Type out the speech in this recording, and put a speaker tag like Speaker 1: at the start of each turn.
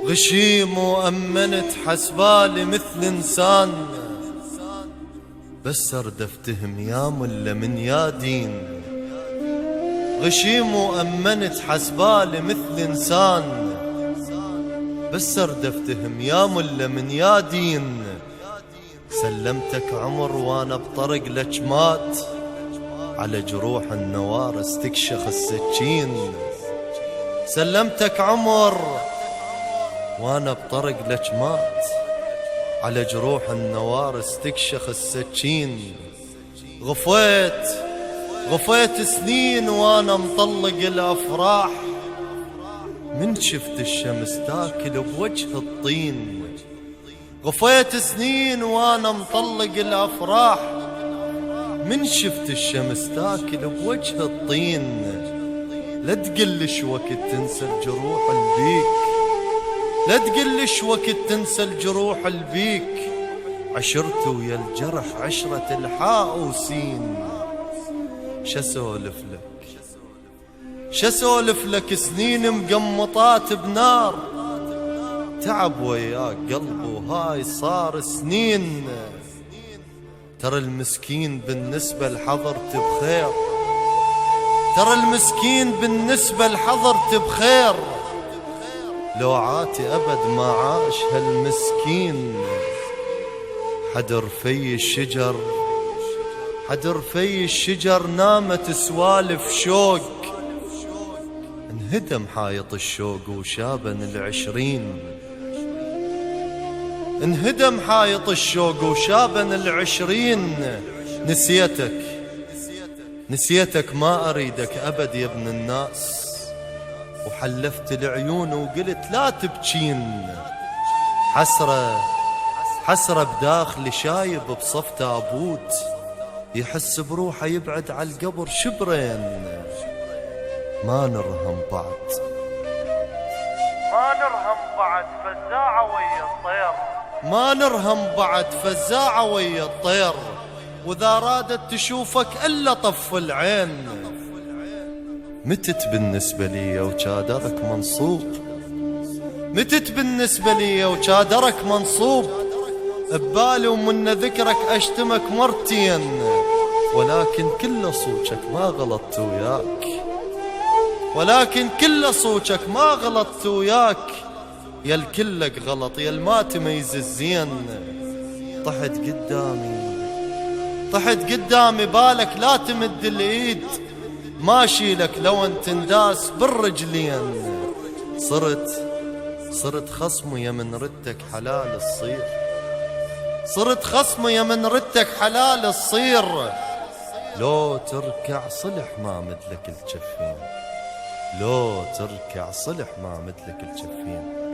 Speaker 1: غشيم وأمنت حسبالي مثل إنسان، بس أرد أفتهم يا ملا من يا دين. غشيم وأمنت حسبالي مثل إنسان، بس أرد أفتهم يا ملا من يا دين. سلمتك عمر وأنا بطرق لجمات، على جروح النوارس تكشخ السكين. سلمتك عمر وانا بطرق لجمات، على جروح النوارس تكشخ السكين. غفيت سنين وانا مطلق الافراح، من شفت الشمس تاكل بوجه الطين. غفيت سنين وانا مطلق الافراح، من شفت الشمس تاكل بوجه الطين. لا تقلش وقت تنسى الجروح البيك، لا تقلش وقت تنسى الجروح البيك. عشرت ويا الجرح عشرة الحاء وسين. شسولف لك سنين مقمطات بنار، تعب وياك قلبي وهاي صار سنين. ترى المسكين بالنسبة لحضرت بخير، ترى المسكين بالنسبة لحضرت بخير. لو عاتي أبد ما عاش هالمسكين. حدر في الشجر نامت سوالف شوق، انهدم حايط الشوق وشابن العشرين. انهدم حايط الشوق وشابن العشرين. نسيتك ما أريدك أبد يا ابن الناس، وحلفت العيون وقلت لا تبكين. حسرة بداخلي شايب بصف تابوت، يحس بروحه يبعد على القبر شبرين. ما نرهم بعد فزاعة ويا الطير، ما نرهم بعد فزاعة ويا الطير. وإذا رادت تشوفك إلا طف العين. متت بالنسبة لي وشادرك منصوب، متت بالنسبة لي وشادرك منصوب. ببالي ومن ذكرك أشتمك مرتين، ولكن كل صوتك ما غلطت وياك، ولكن كل صوتك ما غلطت وياك. يا الكلك غلط يا الما تميز الزين. طحت قدامي بالك لا تمد الايد، ماشي لك لو انت انداس بالرجلين. صرت خصم يا من ردك حلال الصير، صرت خصم يا من ردك حلال الصير. لو تركع صلح ما مدلك الجفين، لو تركع صلح ما مدلك الجفين.